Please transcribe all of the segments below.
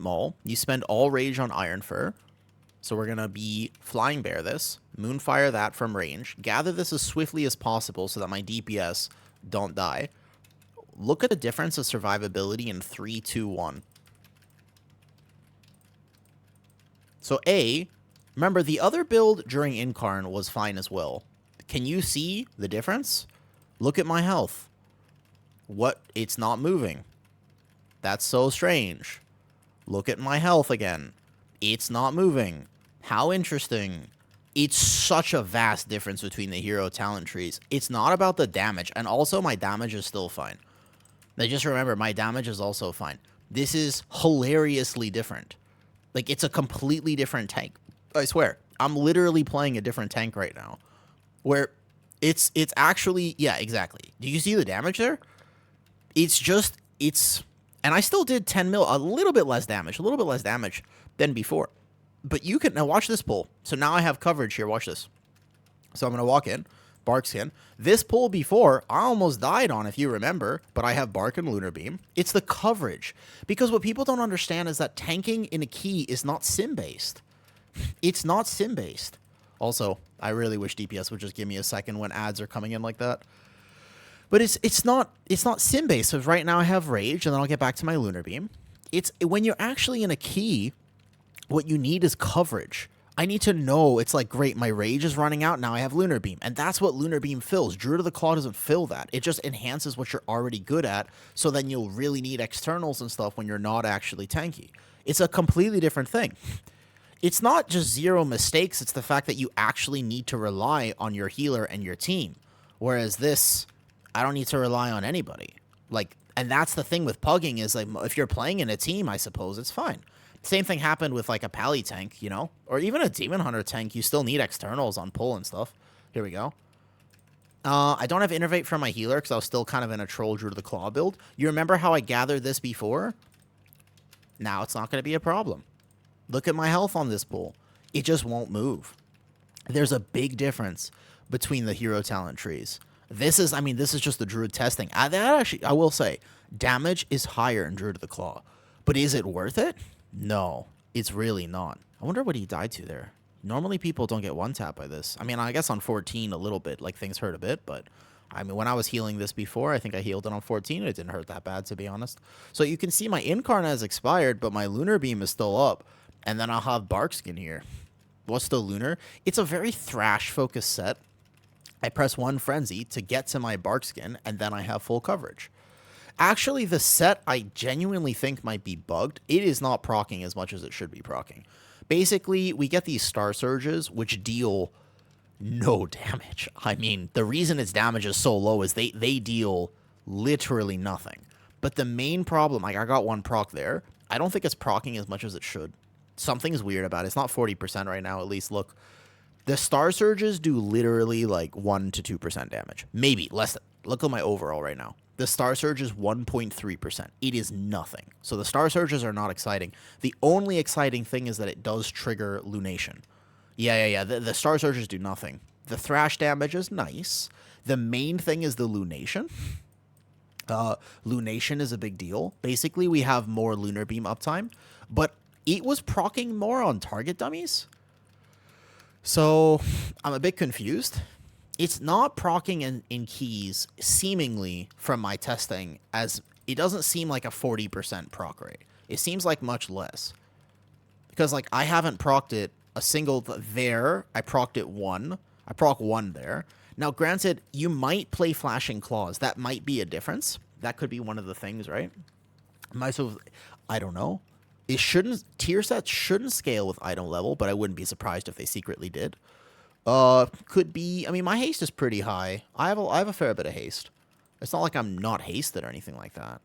Maul. You spend all rage on Iron Fur. So we're going to be Flying Bear this. Moonfire that from range. Gather this as swiftly as possible so that my DPS don't die. Look at the difference of survivability in 3, 2, 1. So A, remember the other build during Incarn was fine as well. Can you see the difference? Look at my health. What? It's not moving. That's so strange. Look at my health again. It's not moving. How interesting. It's such a vast difference between the hero talent trees. It's not about the damage. And also my damage is still fine. Now just remember, my damage is also fine. This is hilariously different. Like, it's a completely different tank. I swear. I'm literally playing a different tank right now. Where it's actually... Yeah, exactly. Do you see the damage there? It's just... And I still did 10 mil. A little bit less damage. A little bit less damage than before. But you can... Now, watch this pull. So now I have coverage here. Watch this. So I'm going to walk in. Bark Skin. This pull before, I almost died on, if you remember, but I have Bark and Lunar Beam. It's the coverage. Because what people don't understand is that tanking in a key is not sim-based. It's not sim-based. Also, I really wish DPS would just give me a second when ads are coming in like that. But it's not sim-based. So right now I have Rage, and then I'll get back to my Lunar Beam. It's when you're actually in a key, what you need is coverage. I need to know, it's like, great, my Rage is running out, now I have Lunar Beam. And that's what Lunar Beam fills. Druid of the Claw doesn't fill that. It just enhances what you're already good at, so then you'll really need externals and stuff when you're not actually tanky. It's a completely different thing. It's not just zero mistakes, it's the fact that you actually need to rely on your healer and your team. Whereas this, I don't need to rely on anybody. Like, and that's the thing with pugging is, like, if you're playing in a team, I suppose, it's fine. Same thing happened with, like, a Pally tank, you know? Or even a Demon Hunter tank. You still need externals on pull and stuff. Here we go. I don't have Innervate from my healer because I was still kind of in a Troll Druid of the Claw build. You remember how I gathered this before? Now it's not going to be a problem. Look at my health on this pull. It just won't move. There's a big difference between the hero talent trees. This is, I mean, this is just the Druid testing. I will say, damage is higher in Druid of the Claw. But is it worth it? No, it's really not. I wonder what he died to there. Normally people don't get one tap by this. I mean, I guess on 14 a little bit, like things hurt a bit, but I mean, when I was healing this before, I think I healed it on 14. It didn't hurt that bad, to be honest. So you can see my Incarn has expired, but my Lunar Beam is still up. And then I'll have Barkskin here. What's the Lunar? It's a very Thrash-focused set. I press one Frenzy to get to my Barkskin, and then I have full coverage. Actually, the set I genuinely think might be bugged. It is not proccing as much as it should be proccing. Basically, we get these Star Surges, which deal no damage. I mean, the reason its damage is so low is they deal literally nothing. But the main problem, like I got one proc there, I don't think it's proccing as much as it should. Something's weird about it. It's not 40% right now, at least. Look, the Star Surges do literally like 1 to 2% damage. Maybe less than. Look at my overall right now. The Star Surge is 1.3%. It is nothing. So the Star Surges are not exciting. The only exciting thing is that it does trigger Lunation. Yeah. The Star Surges do nothing. The Thrash damage is nice. The main thing is the Lunation. Lunation is a big deal. Basically, we have more Lunar Beam uptime, but it was proccing more on target dummies. So I'm a bit confused. It's not proccing in keys, seemingly, from my testing, as it doesn't seem like a 40% proc rate. It seems like much less. Because, like, I haven't procced it a single there. I procced it one. I proc one there. Now, granted, you might play Flashing Claws. That might be a difference. That could be one of the things, right? I don't know. It shouldn't, tier sets shouldn't scale with item level, but I wouldn't be surprised if they secretly did. Could be, I mean, my haste is pretty high. I have a fair bit of haste. It's not like I'm not hasted or anything like that.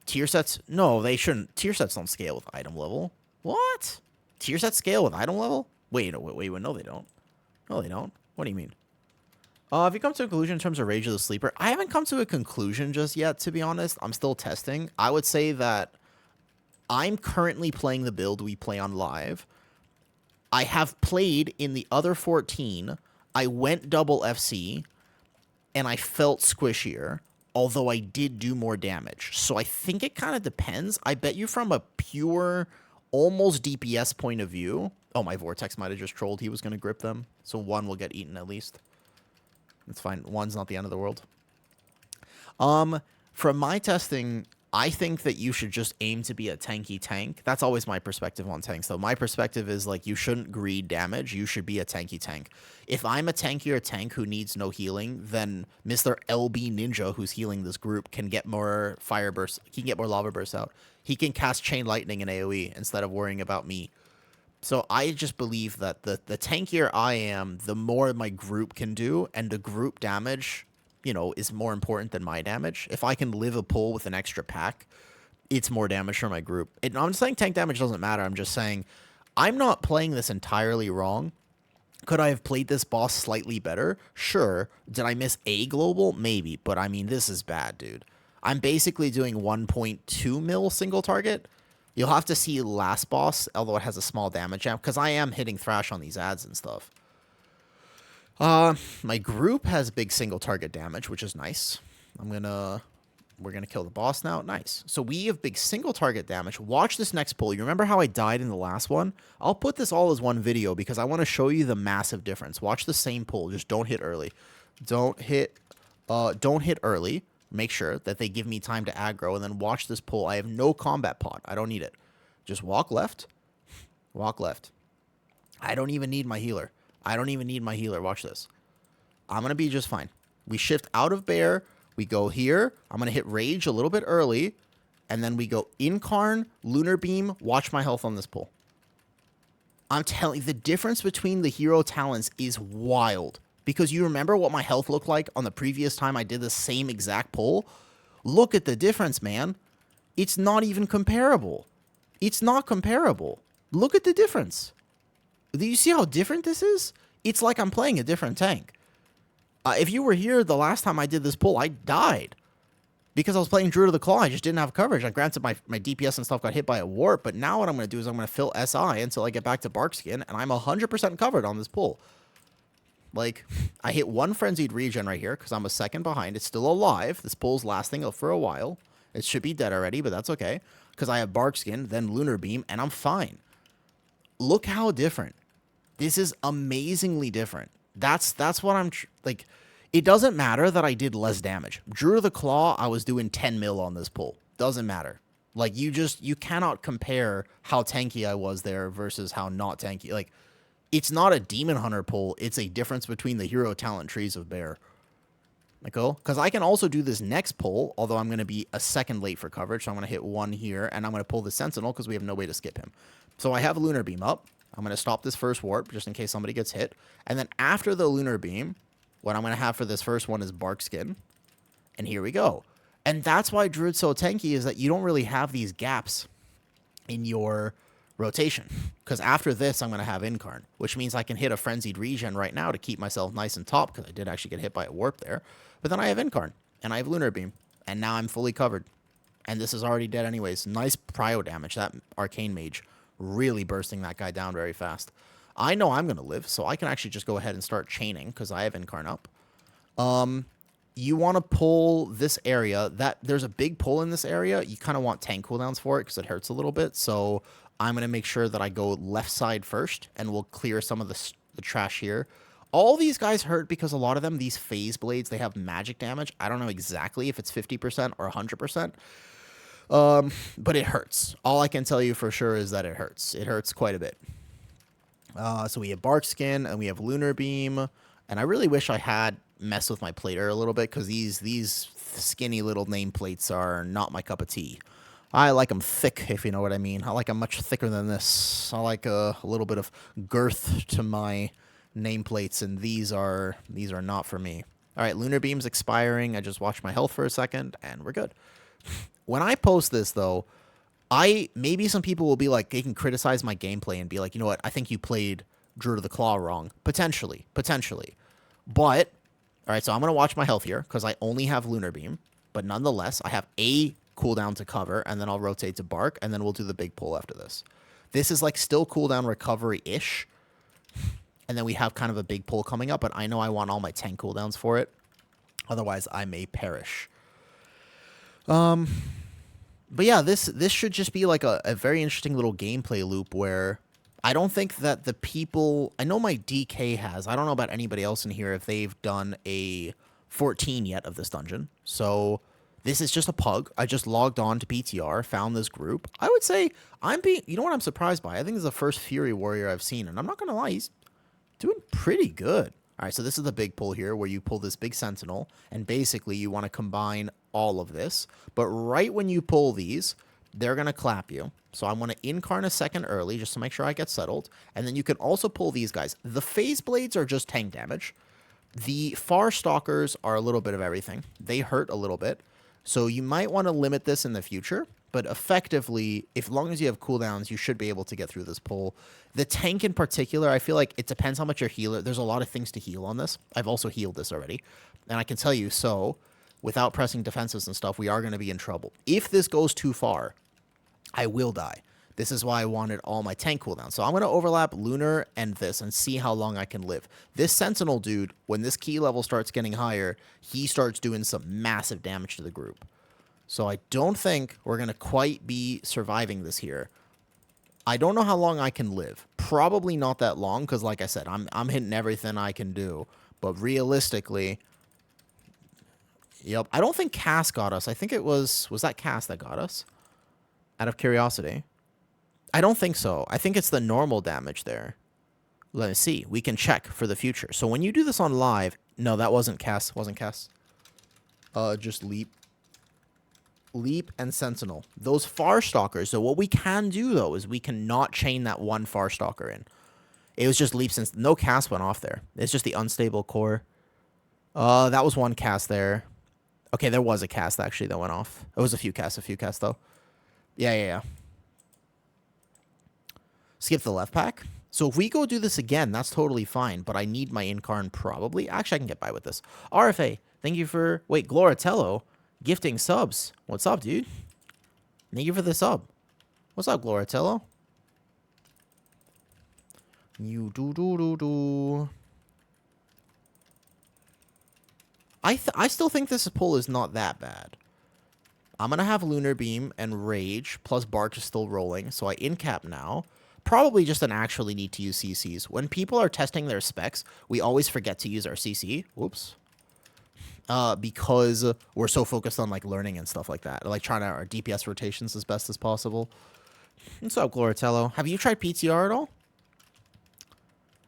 Tier sets, no, they shouldn't. Tier sets don't scale with item level. What? Tier sets scale with item level? Wait, no, they don't. No, they don't. What do you mean? Have you come to a conclusion in terms of Rage of the Sleeper? I haven't come to a conclusion just yet, to be honest. I'm still testing. I would say that I'm currently playing the build we play on live. I have played in the other 14. I went double FC, and I felt squishier. although I did do more damage. So I think it kind of depends. I bet you from a pure, almost DPS point of view... Oh, my Vortex might have just trolled. He was going to grip them. So one will get eaten at least. That's fine. One's not the end of the world. From my testing, I think that you should just aim to be a tanky tank. That's always my perspective on tanks, though. My perspective is, like, you shouldn't greed damage. You should be a tanky tank. If I'm a tankier tank who needs no healing, then Mr. LB Ninja, who's healing this group, can get more fire bursts. He can get more lava bursts out. He can cast Chain Lightning and AoE instead of worrying about me. So I just believe that the tankier I am, the more my group can do, and the group damage, you know, is more important than my damage. If I can live a pull with an extra pack, it's more damage for my group. And I'm saying tank damage doesn't matter. I'm just saying I'm not playing this entirely wrong. Could I have played this boss slightly better? Sure. Did I miss a global? Maybe. But I mean, this is bad, dude. I'm basically doing 1.2 mil single target. You'll have to see last boss, although it has a small damage amp, because I am hitting Thrash on these ads and stuff. My group has big single target damage, which is nice. We're gonna kill the boss now. Nice. So we have big single target damage. Watch this next pull. You remember how I died in the last one? I'll put this all as one video because I want to show you the massive difference. Watch the same pull. Just don't hit early. Don't hit early. Make sure that they give me time to aggro, and then watch this pull. I have no combat pod. I don't need it. Just walk left. Walk left. I don't even need my healer. Watch this. I'm going to be just fine. We shift out of bear. We go here. I'm going to hit rage a little bit early. And then we go incarn, lunar beam. Watch my health on this pull. I'm telling you, the difference between the hero talents is wild. Because you remember what my health looked like on the previous time I did the same exact pull? Look at the difference, man. It's not even comparable. It's not comparable. Look at the difference. Do you see how different this is? It's like I'm playing a different tank. If you were here the last time I did this pull, I died. Because I was playing Druid of the Claw, I just didn't have coverage. Granted, my DPS and stuff got hit by a warp, but now what I'm going to do is I'm going to fill SI until I get back to Barkskin, and I'm 100% covered on this pull. Like, I hit one Frenzied Regen right here because I'm a second behind. It's still alive. This pull's lasting for a while. It should be dead already, but that's okay. Because I have Barkskin, then Lunar Beam, and I'm fine. Look how different. This is amazingly different. That's what I'm... like, it doesn't matter that I did less damage. Druid of the Claw, I was doing 10 mil on this pull. Doesn't matter. Like, you cannot compare how tanky I was there versus how not tanky. Like... it's not a Demon Hunter pull. It's a difference between the hero talent trees of Bear. Like, because I can also do this next pull, although I'm going to be a second late for coverage. So I'm going to hit one here, and I'm going to pull the Sentinel because we have no way to skip him. So I have Lunar Beam up. I'm going to stop this first warp just in case somebody gets hit. And then after the Lunar Beam, what I'm going to have for this first one is Barkskin. And here we go. And that's why Druid's so tanky is that you don't really have these gaps in your... rotation, because after this I'm going to have Incarn, which means I can hit a Frenzied Regen right now to keep myself nice and top, because I did actually get hit by a warp there, but then I have Incarn, and I have Lunar Beam, and now I'm fully covered, and this is already dead anyways. Nice prio damage, that Arcane Mage really bursting that guy down very fast. I know I'm going to live, so I can actually just go ahead and start chaining, because I have Incarn up. You want to pull this area, there's a big pull in this area. You kind of want tank cooldowns for it, because it hurts a little bit, so... I'm going to make sure that I go left side first, and we'll clear some of the trash here. All these guys hurt because a lot of them, these phase blades, they have magic damage. I don't know exactly if it's 50% or 100%, but it hurts. All I can tell you for sure is that it hurts. It hurts quite a bit. So we have Barkskin, and we have Lunar Beam, and I really wish I had messed with my plater a little bit, because these skinny little nameplates are not my cup of tea. I like them thick, if you know what I mean. I like them much thicker than this. I like a little bit of girth to my nameplates, and these are not for me. All right, Lunar Beam's expiring. I just watched my health for a second, and we're good. When I post this, though, maybe some people will be like, they can criticize my gameplay and be like, you know what, I think you played Druid of the Claw wrong. Potentially. But, all right, so I'm going to watch my health here, because I only have Lunar Beam. But nonetheless, I have a cooldown to cover, and then I'll rotate to Bark, and then we'll do the big pull after this. This is like still cooldown recovery-ish, and then we have kind of a big pull coming up, but I know I want all my tank cooldowns for it. Otherwise, I may perish. Um, but yeah, this should just be like a very interesting little gameplay loop where I don't think that the people... I know my DK has. I don't know about anybody else in here if they've done a 14 yet of this dungeon. So this is just a pug. I just logged on to PTR, found this group. I would say I'm being... You know what I'm surprised by? I think this is the first Fury Warrior I've seen, and I'm not going to lie, he's doing pretty good. All right, so this is the big pull here where you pull this big sentinel, and basically you want to combine all of this. But right when you pull these, they're going to clap you. So I'm going to incarn a second early just to make sure I get settled. And then you can also pull these guys. The phase blades are just tank damage. The far stalkers are a little bit of everything. They hurt a little bit. So you might want to limit this in the future. But effectively, if long as you have cooldowns, you should be able to get through this pull. The tank in particular, I feel like it depends how much your healer... There's a lot of things to heal on this. I've also healed this already. And I can tell you, so without pressing defenses and stuff, we are going to be in trouble. If this goes too far, I will die. This is why I wanted all my tank cooldowns. So I'm going to overlap Lunar and this and see how long I can live. This Sentinel dude, when this key level starts getting higher, he starts doing some massive damage to the group. So I don't think we're going to quite be surviving this here. I don't know how long I can live. Probably not that long because, like I said, I'm hitting everything I can do. But realistically, yep. I don't think Cass got us. I think it was that Cass that got us? Out of curiosity. I don't think so. I think it's the normal damage there. Let us see. We can check for the future. So when you do this on live... No, that wasn't Cass. Wasn't Cass. Just Leap. Leap and Sentinel. Those Far Stalkers. So what we can do, though, is we cannot chain that one Far Stalker in. It was just Leap since... No cast went off there. It's just the unstable core. That was one cast there. Okay, there was a cast, actually, that went off. It was a few casts, though. Yeah. Skip the left pack. So if we go do this again, that's totally fine. But I need my Incarn probably. Actually, I can get by with this. RFA, thank you for... Wait, Gloratello. Gifting subs. What's up, dude? Thank you for the sub. What's up, Gloratello? You do. I still think this pull is not that bad. I'm going to have Lunar Beam and Rage, plus Barch is still rolling, so I in-cap now. Probably just an actually need to use CCs. When people are testing their specs, we always forget to use our CC. Whoops. Because we're so focused on, like, learning and stuff like that. Or, like, trying our DPS rotations as best as possible. What's up, Gloratello? Have you tried PTR at all?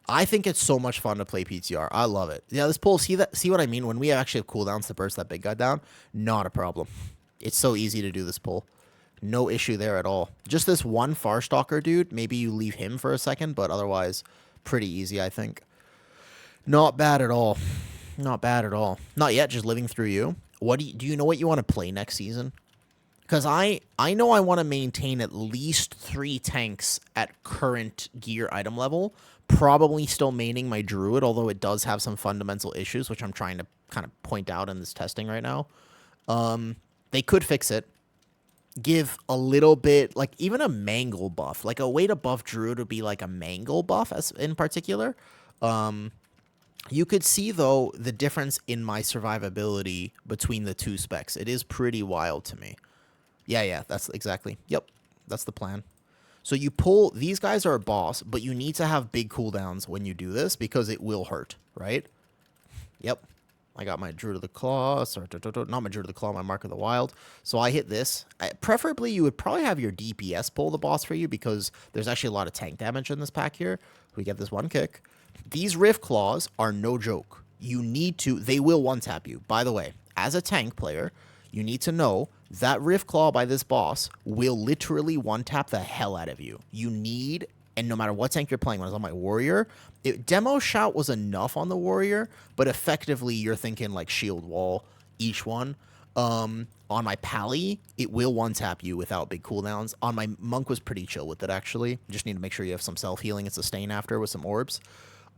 I think it's so much fun to play PTR. I love it. Yeah, this pull, see what I mean? When we actually have cooldowns to burst that big guy down, not a problem. It's so easy to do this pull. No issue there at all. Just this one Far Stalker dude, maybe you leave him for a second, but otherwise, pretty easy, I think. Not bad at all. Not bad at all. Not yet, just living through you. What do you know what you want to play next season? Because I know I want to maintain at least 3 tanks at current gear item level. Probably still maining my Druid, although it does have some fundamental issues, which I'm trying to kind of point out in this testing right now. They could fix it. Give a little bit, like even a mangle buff. Like a way to buff Druid would be like a mangle buff as in particular. You could see, though, the difference in my survivability between the two specs. It is pretty wild to me. Yeah, that's exactly. Yep, that's the plan. So you pull, these guys are a boss, but you need to have big cooldowns when you do this because it will hurt, right? Yep. I got my Druid of the Claw, sorry, not my Druid of the Claw, my Mark of the Wild. So I hit this. Preferably, you would probably have your DPS pull the boss for you because there's actually a lot of tank damage in this pack here. We get this one kick. These Rift Claws are no joke. You need to, they will one-tap you. By the way, as a tank player, you need to know that Rift Claw by this boss will literally one-tap the hell out of you. You need, and no matter what tank you're playing, when I was on my Warrior, Demo Shout was enough on the Warrior, but effectively you're thinking like Shield Wall, each one. On my Pally, it will one-tap you without big cooldowns. On my Monk was pretty chill with it, actually. You just need to make sure you have some self-healing and sustain after with some orbs.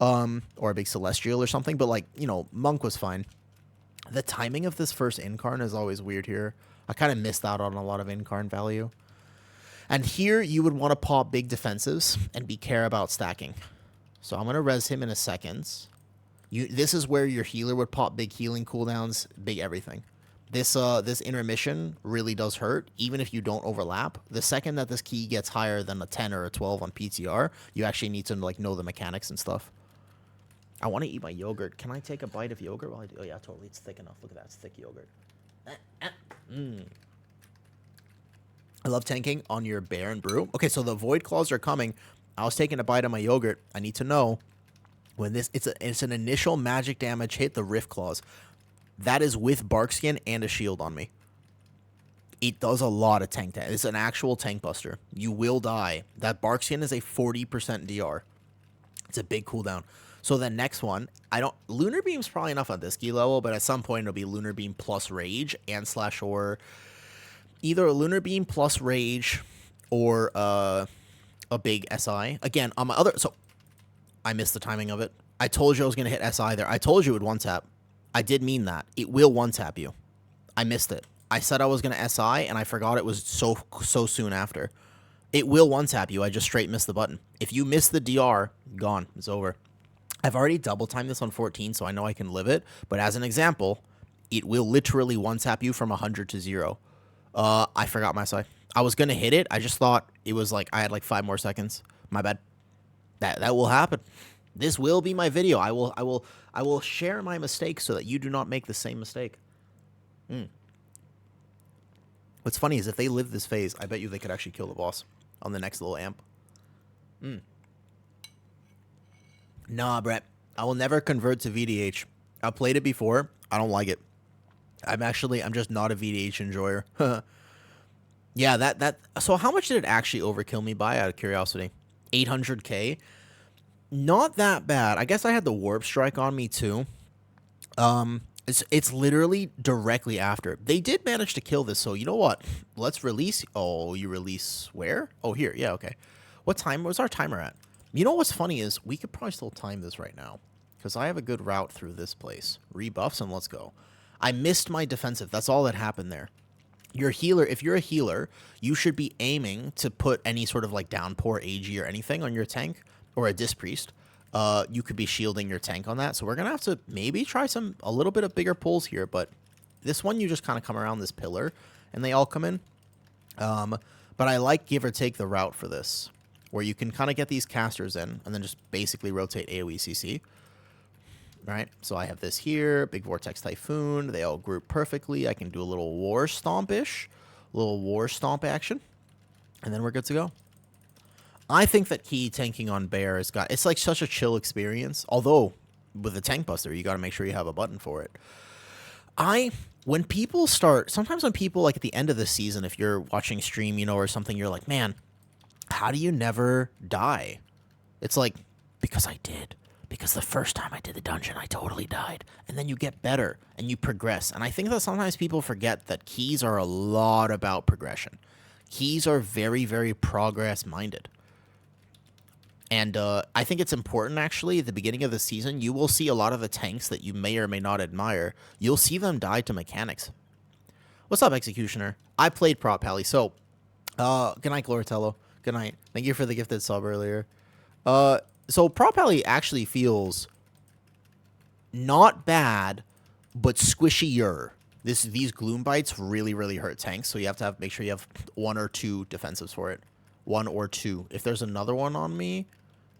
Or a big Celestial or something, but like, you know, Monk was fine. The timing of this first Incarn is always weird here. I kind of missed out on a lot of Incarn value. And here, you would want to pop big defensives and be care about stacking. So I'm going to res him in a second. This is where your healer would pop big healing cooldowns, big everything. This intermission really does hurt, even if you don't overlap. The second that this key gets higher than a 10 or a 12 on PTR, you actually need to like know the mechanics and stuff. I want to eat my yogurt. Can I take a bite of yogurt while I do? Oh yeah, totally. It's thick enough. Look at that. It's thick yogurt. I love tanking on your bear and brew. Okay, so the void claws are coming. I was taking a bite of my yogurt. I need to know when this. It's an initial magic damage hit. The rift claws. That is with bark skin and a shield on me. It does a lot of tank damage. It's an actual tank buster. You will die. That bark skin is a 40% DR. It's a big cooldown. So the next one, Lunar Beam's probably enough on this key level, but at some point it'll be Lunar Beam plus Rage and slash or either a Lunar Beam plus Rage or a big SI. Again, on my other, so I missed the timing of it. I told you I was going to hit SI there. I told you it would one tap. I did mean that. It will one tap you. I missed it. I said I was going to SI and I forgot it was so soon after. It will one tap you. I just straight missed the button. If you miss the DR, gone. It's over. I've already double timed this on 14, so I know I can live it. But as an example, it will literally one tap you from 100 to 0. I forgot my SI. I was gonna hit it. I just thought it was like I had like 5 more seconds. My bad. That will happen. This will be my video. I will share my mistakes so that you do not make the same mistake. What's funny is if they live this phase, I bet you they could actually kill the boss on the next little amp. Nah, Brett. I will never convert to VDH. I played it before. I don't like it. I'm just not a VDH enjoyer. Yeah, so how much did it actually overkill me by, out of curiosity? 800k? Not that bad. I guess I had the warp strike on me too. It's literally directly after. They did manage to kill this, so you know what? Let's release. Oh, you release where? Oh, here. Yeah, okay. What time was our timer at? You know what's funny is we could probably still time this right now because I have a good route through this place. Rebuffs and let's go. I missed my defensive. That's all that happened there. Your healer, if you're a healer, you should be aiming to put any sort of like downpour AG or anything on your tank or a disc priest. You could be shielding your tank on that. So we're going to have to maybe try a little bit of bigger pulls here. But this one, you just kind of come around this pillar and they all come in. But I like give or take the route for this, where you can kind of get these casters in and then just basically rotate AoE CC. Right? So I have this here, Big Vortex Typhoon. They all group perfectly. I can do a little War Stomp-ish, little War Stomp action, and then we're good to go. I think that key tanking on Bear it's like such a chill experience. Although, with a Tank Buster, you got to make sure you have a button for it. Sometimes when people, like at the end of the season, if you're watching stream, or something, you're like, man, how do you never die? It's like, because I did. Because the first time I did the dungeon, I totally died. And then you get better and you progress. And I think that sometimes people forget that keys are a lot about progression. Keys are very, very progress-minded. And I think it's important, actually, at the beginning of the season, you will see a lot of the tanks that you may or may not admire. You'll see them die to mechanics. What's up, Executioner? I played Prop Pally. So, good night, Gloratello. Good night. Thank you for the gifted sub earlier. So Prop Pally actually feels not bad, but squishier. These Gloom Bites really, really hurt tanks, so you have to make sure you have 1 or 2 defensives for it. 1 or 2. If there's another one on me,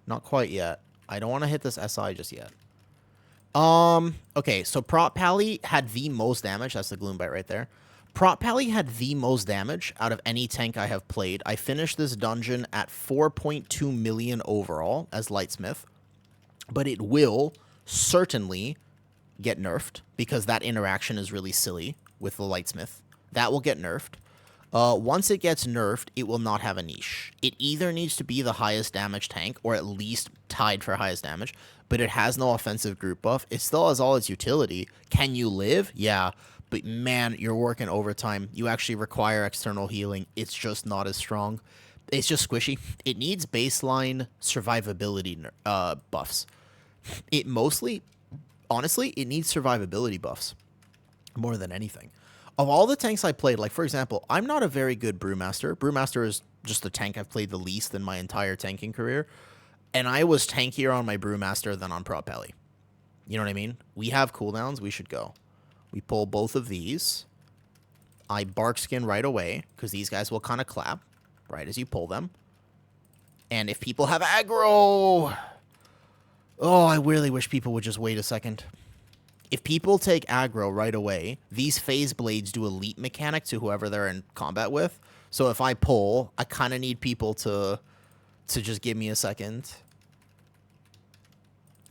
not quite yet. I don't want to hit this SI just yet. Okay, so Prop Pally had the most damage. That's the Gloom Bite right there. Prop Pally had the most damage out of any tank I have played. I finished this dungeon at 4.2 million overall as Lightsmith, but it will certainly get nerfed because that interaction is really silly with the Lightsmith. That will get nerfed. Once it gets nerfed, it will not have a niche. It either needs to be the highest damage tank or at least tied for highest damage, but it has no offensive group buff. It still has all its utility. Can you live? Yeah. But man, you're working overtime. You actually require external healing. It's just not as strong. It's just squishy. It needs baseline survivability buffs. Honestly, it needs survivability buffs more than anything. Of all the tanks I played, like for example, I'm not a very good Brewmaster. Brewmaster is just the tank I've played the least in my entire tanking career. And I was tankier on my Brewmaster than on Prop Pally. You know what I mean? We have cooldowns. We should go. We pull both of these. I bark skin right away, because these guys will kind of clap right as you pull them. And if people have aggro... Oh, I really wish people would just wait a second. If people take aggro right away, these phase blades do a leap mechanic to whoever they're in combat with. So if I pull, I kind of need people to just give me a second.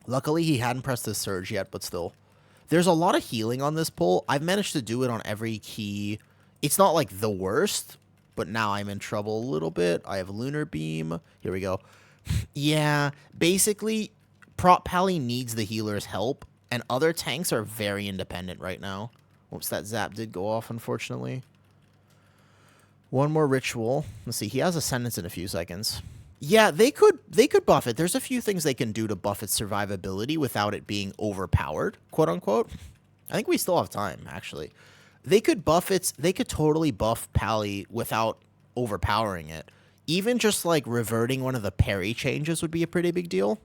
Luckily, he hadn't pressed the surge yet, but still. There's a lot of healing on this pull. I've managed to do it on every key. It's not like the worst, but now I'm in trouble a little bit. I have Lunar Beam. Here we go. Yeah, basically, Prop Pally needs the healer's help, and other tanks are very independent right now. Oops, that zap did go off, unfortunately. One more ritual. Let's see, he has Ascendance in a few seconds. Yeah, they could buff it. There's a few things they can do to buff its survivability without it being overpowered, quote unquote. I think we still have time, actually. They could totally buff Pally without overpowering it. Even just like reverting one of the parry changes would be a pretty big deal.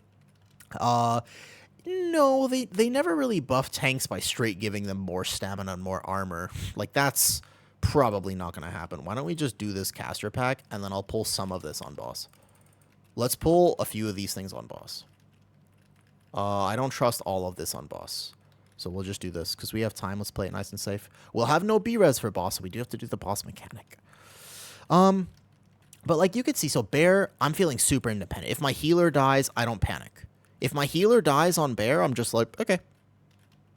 No, they never really buff tanks by straight giving them more stamina and more armor. Like, that's probably not going to happen. Why don't we just do this caster pack, and then I'll pull some of this on boss. Let's pull a few of these things on boss. I don't trust all of this on boss. So we'll just do this, because we have time. Let's play it nice and safe. We'll have no B-res for boss, so we do have to do the boss mechanic. But like you could see, so Bear, I'm feeling super independent. If my healer dies, I don't panic. If my healer dies on Bear, I'm just like, okay,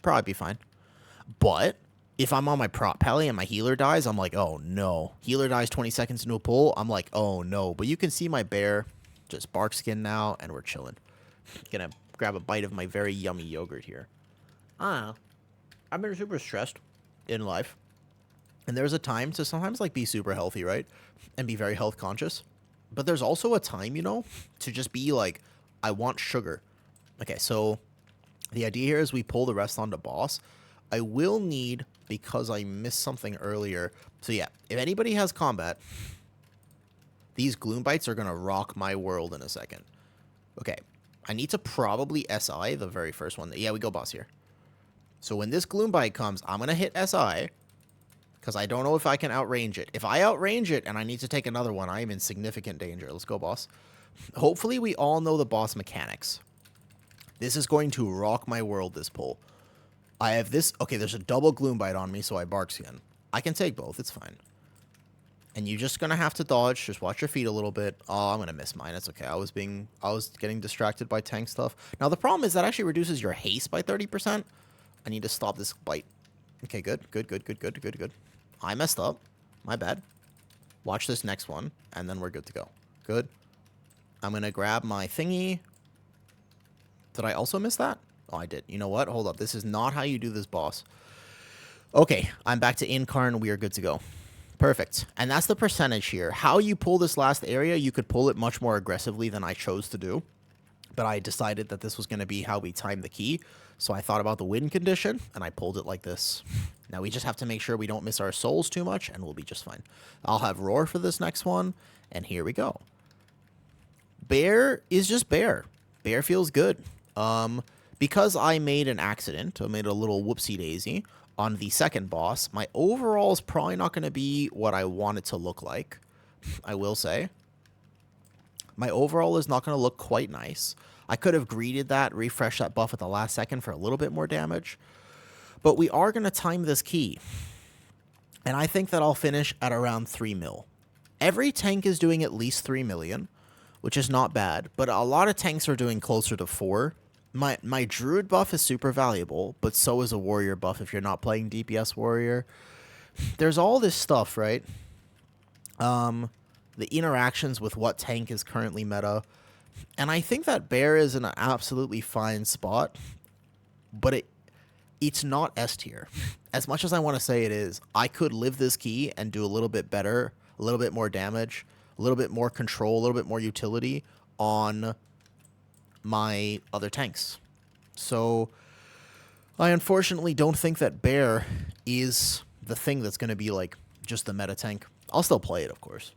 probably be fine. But if I'm on my Prop Pally and my healer dies, I'm like, oh no. Healer dies 20 seconds into a pull, I'm like, oh no. But you can see my Bear just bark skin now, and we're chilling. Gonna grab a bite of my very yummy yogurt here. I don't know. I've been super stressed in life. And there's a time to sometimes like be super healthy, right? And be very health conscious. But there's also a time, you know, to just be like, I want sugar. Okay, so the idea here is we pull the rest onto boss. I will need, because I missed something earlier. So yeah, if anybody has combat, these Gloom Bites are going to rock my world in a second. Okay, I need to probably SI the very first one. Yeah, we go boss here. So when this Gloom Bite comes, I'm going to hit SI, because I don't know if I can outrange it. If I outrange it and I need to take another one, I am in significant danger. Let's go, boss. Hopefully we all know the boss mechanics. This is going to rock my world, this pull. I have this... Okay, there's a double Gloom Bite on me, so I bark skin. I can take both. It's fine. And you're just going to have to dodge. Just watch your feet a little bit. Oh, I'm going to miss mine. It's okay. I was getting distracted by tank stuff. Now, the problem is that actually reduces your haste by 30%. I need to stop this bite. Okay, good. Good. I messed up. My bad. Watch this next one, and then we're good to go. Good. I'm going to grab my thingy. Did I also miss that? Oh, I did. You know what? Hold up. This is not how you do this, boss. Okay, I'm back to Incarn. We are good to go. Perfect. And that's the percentage here. How you pull this last area, you could pull it much more aggressively than I chose to do. But I decided that this was going to be how we time the key. So I thought about the win condition, and I pulled it like this. Now we just have to make sure we don't miss our souls too much, and we'll be just fine. I'll have Roar for this next one, and here we go. Bear is just Bear. Bear feels good. Because I made an accident, I made a little whoopsie-daisy on the second boss, my overall is probably not going to be what I want it to look like, I will say. My overall is not going to look quite nice. I could have greeted that, refreshed that buff at the last second for a little bit more damage. But we are going to time this key. And I think that I'll finish at around 3 mil. Every tank is doing at least 3 million, which is not bad. But a lot of tanks are doing closer to 4. My Druid buff is super valuable, but so is a Warrior buff if you're not playing DPS Warrior. There's all this stuff, right? The interactions with what tank is currently meta. And I think that Bear is in an absolutely fine spot, but it's not S tier. As much as I want to say it is, I could live this key and do a little bit better, a little bit more damage, a little bit more control, a little bit more utility on my other tanks. So I unfortunately don't think that Bear is the thing that's going to be like just the meta tank. I'll still play it, of course.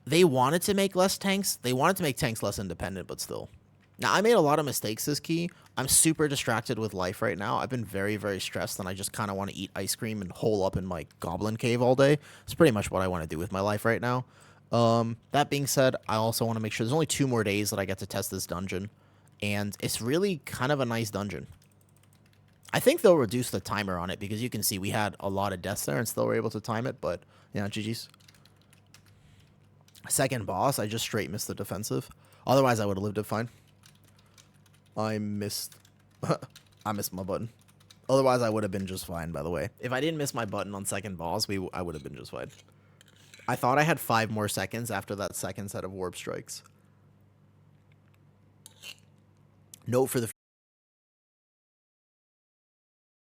They wanted to make less tanks. They wanted to make tanks less independent, but still. Now, I made a lot of mistakes this key. I'm super distracted with life right now. I've been very, very stressed, and I just kind of want to eat ice cream and hole up in my goblin cave all day. It's pretty much what I want to do with my life right now. That being said, I also want to make sure there's only 2 more days that I get to test this dungeon, and it's really kind of a nice dungeon. I think they'll reduce the timer on it because you can see we had a lot of deaths there and still were able to time it, but, yeah, GG's. Second boss, I just straight missed the defensive. Otherwise, I would have lived it fine. I missed my button. Otherwise, I would have been just fine, by the way. If I didn't miss my button on second boss, I would have been just fine. I thought I had 5 more seconds after that second set of warp strikes. Note for the